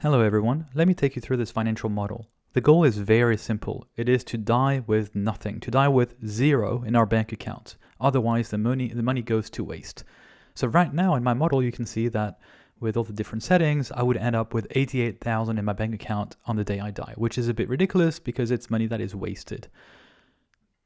Hello everyone, let me take you through this financial model. The goal is very simple. It is to die with nothing, to die with zero in our bank account. Otherwise the money goes to waste. So right now in my model you can see that with all the different settings I would end up with 88,000 in my bank account on the day I die, which is a bit ridiculous because it's money that is wasted.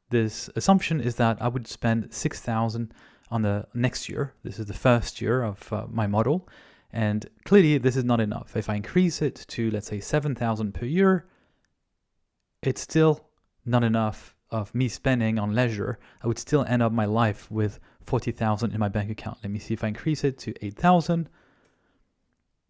This assumption is that I would spend 6,000 on the next year. This is the first year of my model. And clearly this is not enough. If I increase it to, let's say, 7,000 per year, it's still not enough of me spending on leisure. I would still end up my life with 40,000 in my bank account. Let me see if I increase it to 8,000.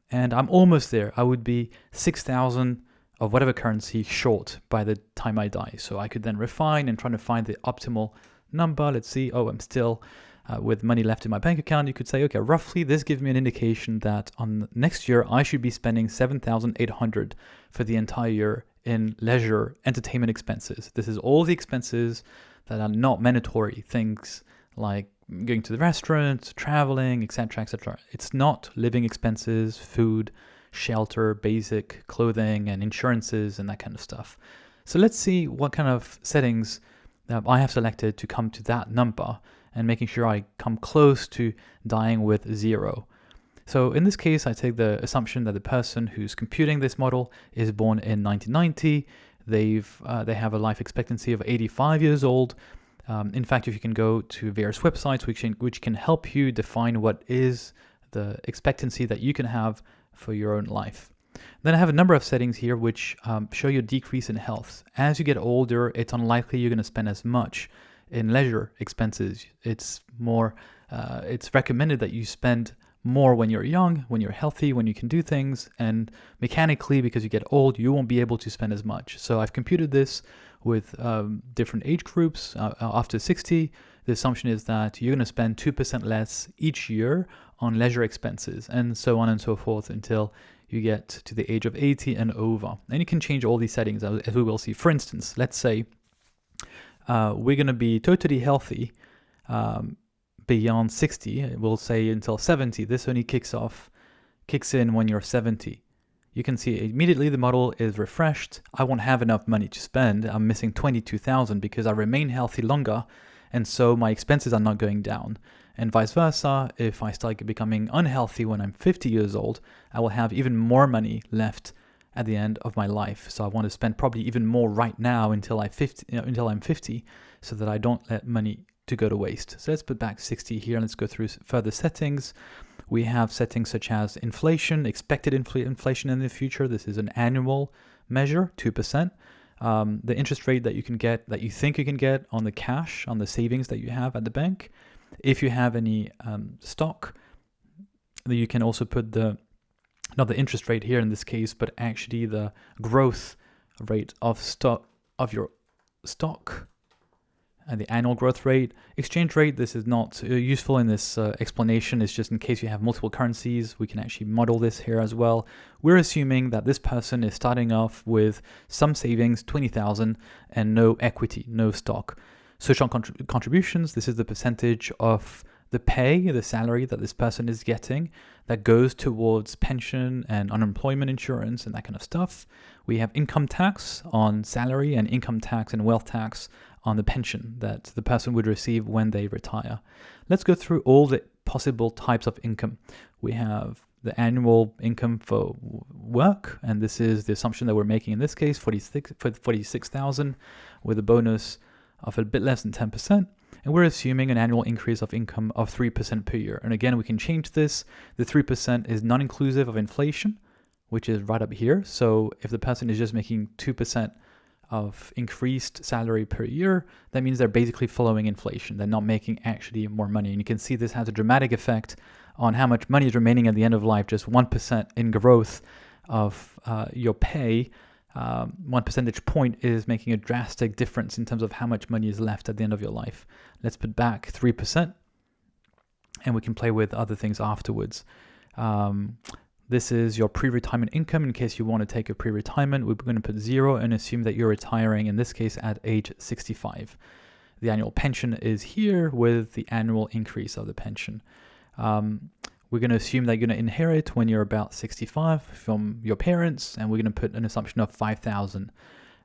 And I'm almost there. I would be 6,000 of whatever currency short by the time I die. So I could then refine and try to find the optimal number. Let's see. Oh, I'm still with money left in my bank account. You could say, okay, roughly this gives me an indication that on next year I should be spending 7,800 for the entire year in leisure entertainment expenses. This is all the expenses that are not mandatory, things like going to the restaurant, traveling, etc., etc. It's not living expenses, food, shelter, basic clothing, and insurances, and that kind of stuff. So let's see what kind of settings I have selected to come to that number and making sure I come close to dying with zero. So in this case, I take the assumption that the person who's computing this model is born in 1990. They have a life expectancy of 85 years old. In fact, if you can go to various websites which can help you define what is the expectancy that you can have for your own life. Then I have a number of settings here which show you a decrease in health. As you get older, it's unlikely you're going to spend as much in leisure expenses. It's recommended that you spend more when you're young, when you're healthy, when you can do things, and mechanically, because you get old, you won't be able to spend as much. So I've computed this with different age groups. After 60, the assumption is that you're going to spend 2% less each year on leisure expenses, and so on and so forth until you get to the age of 80 and over. And you can change all these settings as we will see. For instance, let's say we're going to be totally healthy beyond 60. We'll say until 70. This only kicks in when you're 70. You can see immediately the model is refreshed. I won't have enough money to spend. I'm missing 22,000 because I remain healthy longer, and so my expenses are not going down. And vice versa, if I start becoming unhealthy when I'm 50 years old, I will have even more money left at the end of my life. So I want to spend probably even more right now until I'm 50, so that I don't let money to go to waste. So let's put back 60 here and let's go through further settings. We have settings such as inflation, expected inflation in the future. This is an annual measure, 2%. The interest rate that you can get, that you think you can get on the cash, on the savings that you have at the bank. If you have any stock, you can also put not the interest rate here in this case, but actually the growth rate of your stock and the annual growth rate. Exchange rate, this is not useful in this explanation. It's just in case you have multiple currencies. We can actually model this here as well. We're assuming that this person is starting off with some savings, 20,000, and no equity, no stock. Social contributions, this is the percentage of the pay, the salary that this person is getting that goes towards pension and unemployment insurance and that kind of stuff. We have income tax on salary and income tax and wealth tax on the pension that the person would receive when they retire. Let's go through all the possible types of income. We have the annual income for work, and this is the assumption that we're making in this case, 46,000 with a bonus of a bit less than 10%. And we're assuming an annual increase of income of 3% per year. And again, we can change this. The 3% is non-inclusive of inflation, which is right up here. So if the person is just making 2% of increased salary per year, that means they're basically following inflation. They're not making actually more money. And you can see this has a dramatic effect on how much money is remaining at the end of life. Just 1% in growth of your pay. 1 percentage point is making a drastic difference in terms of how much money is left at the end of your life. Let's put back 3%, and we can play with other things afterwards. This is your pre-retirement income in case you want to take a pre-retirement. We're going to put 0 and assume that you're retiring, in this case, at age 65. The annual pension is here with the annual increase of the pension. we're going to assume that you're going to inherit when you're about 65 from your parents, and we're going to put an assumption of 5,000.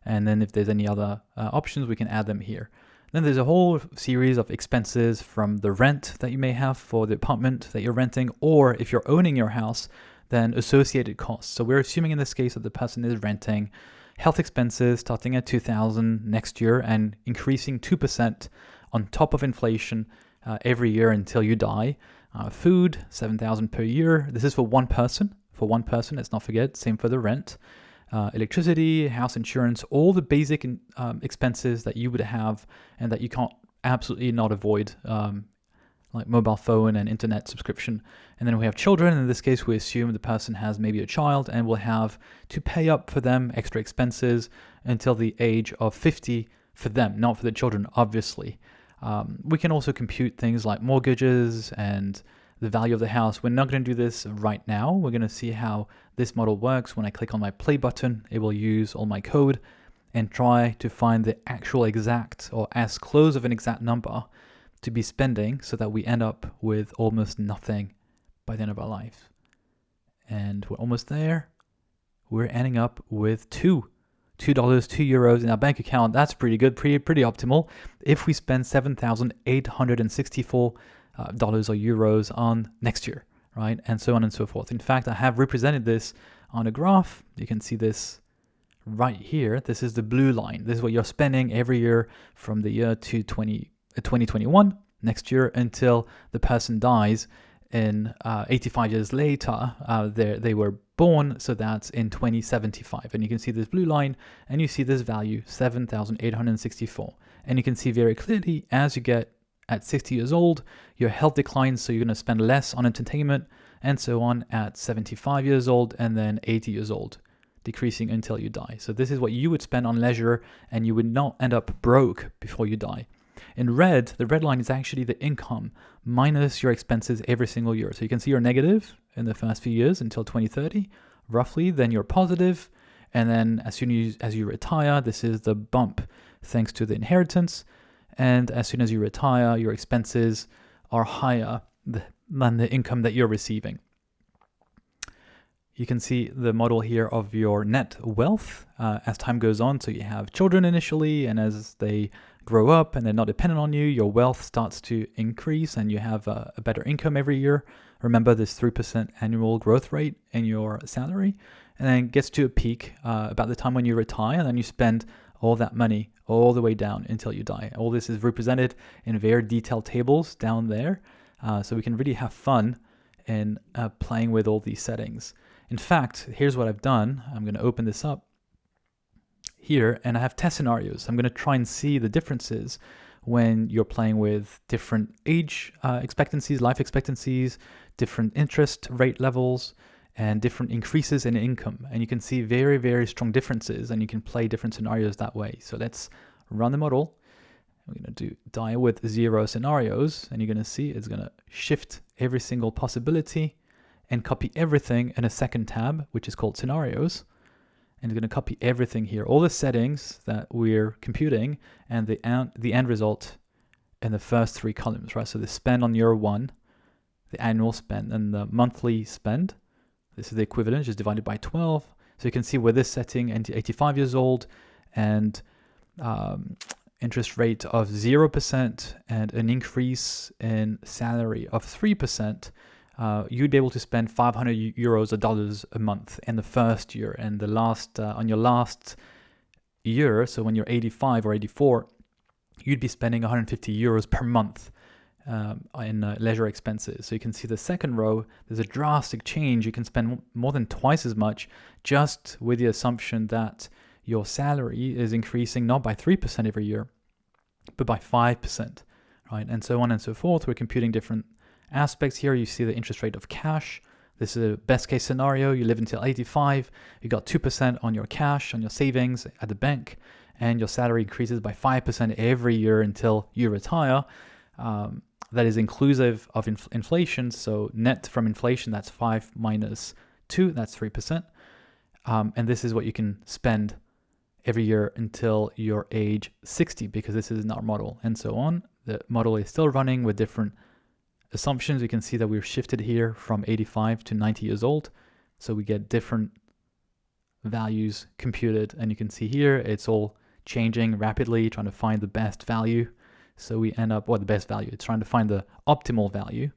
And then if there's any other options, we can add them here. Then there's a whole series of expenses from the rent that you may have for the apartment that you're renting, or if you're owning your house, then associated costs. So we're assuming in this case that the person is renting health expenses starting at 2,000 next year and increasing 2% on top of inflation every year until you die. Food, 7,000 per year. This is for one person. For one person, let's not forget. Same for the rent. Electricity, house insurance, all the basic expenses that you would have and that you can't absolutely not avoid, like mobile phone and internet subscription. And then we have children. In this case, we assume the person has maybe a child and will have to pay up for them extra expenses until the age of 50 for them, not for the children, obviously. We can also compute things like mortgages and the value of the house. We're not going to do this right now. We're going to see how this model works. When I click on my play button, it will use all my code and try to find the actual exact or as close of an exact number to be spending so that we end up with almost nothing by the end of our life. And we're almost there. We're ending up with $2, €2 in our bank account. That's pretty good, pretty optimal. If we spend $7,864 dollars or euros on next year, right? And so on and so forth. In fact, I have represented this on a graph. You can see this right here. This is the blue line. This is what you're spending every year from the year to 2021, next year, until the person dies in 85 years later. They were born, so that's in 2075. And you can see this blue line, and you see this value, 7,864. And you can see very clearly as you get at 60 years old, your health declines, so you're going to spend less on entertainment, and so on at 75 years old, and then 80 years old, decreasing until you die. So this is what you would spend on leisure, and you would not end up broke before you die. In red, the red line is actually the income minus your expenses every single year. So you can see you're negative in the first few years until 2030, roughly, then you're positive, and then as soon as you retire, this is the bump thanks to the inheritance. And as soon as you retire, your expenses are higher than the income that you're receiving. You can see the model here of your net wealth as time goes on. So you have children initially, and as they grow up and they're not dependent on you, your wealth starts to increase and you have a better income every year. Remember this 3% annual growth rate in your salary, and then it gets to a peak about the time when you retire, and then you spend all that money all the way down until you die. All this is represented in very detailed tables down there, so we can really have fun in playing with all these settings. In fact, here's what I've done. I'm going to open this up here, and I have test scenarios. I'm going to try and see the differences when you're playing with different age expectancies, life expectancies, different interest rate levels, and different increases in income. And you can see very, very strong differences, and you can play different scenarios that way. So let's run the model. We're going to die with 0 scenarios, and you're going to see it's going to shift every single possibility and copy everything in a second tab, which is called scenarios. And it's going to copy everything here, all the settings that we're computing, and the end result in the first 3 columns, right? So the spend on year 1, the annual spend, and the monthly spend. This is the equivalent, just divided by 12. So you can see with this setting, 85 years old, and interest rate of 0% and an increase in salary of 3%, you'd be able to spend 500 euros or dollars a month in the first year. And the last on your last year, so when you're 85 or 84, you'd be spending 150 euros per month in leisure expenses. So you can see the second row, there's a drastic change. You can spend more than twice as much just with the assumption that your salary is increasing not by 3% every year, but by 5%, right? And so on and so forth. We're computing different aspects here. You see the interest rate of cash. This is a best case scenario. You live until 85. You got 2% on your cash, on your savings at the bank, and your salary increases by 5% every year until you retire. That is inclusive of inflation. So net from inflation, that's 5 minus 2, that's 3%. And this is what you can spend every year until your age 60, because this is our model, and so on. The model is still running with different Assumptions, we can see that we've shifted here from 85 to 90 years old. So we get different values computed, and you can see here it's all changing rapidly, trying to find the best value. So we end up, the best value, it's trying to find the optimal value.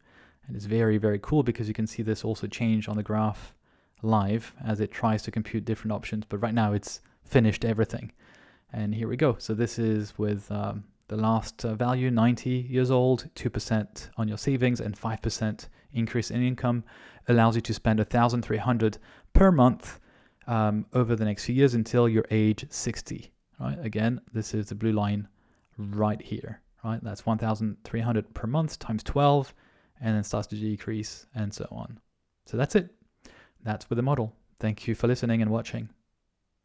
And it's very, very cool because you can see this also change on the graph live as it tries to compute different options. But right now it's finished everything. And here we go. So this is with the last value, 90 years old, 2% on your savings and 5% increase in income allows you to spend 1,300 per month over the next few years until you're age 60. Right? Again, this is the blue line right here. Right? That's 1,300 per month times 12, and then starts to decrease and so on. So that's it. That's with the model. Thank you for listening and watching.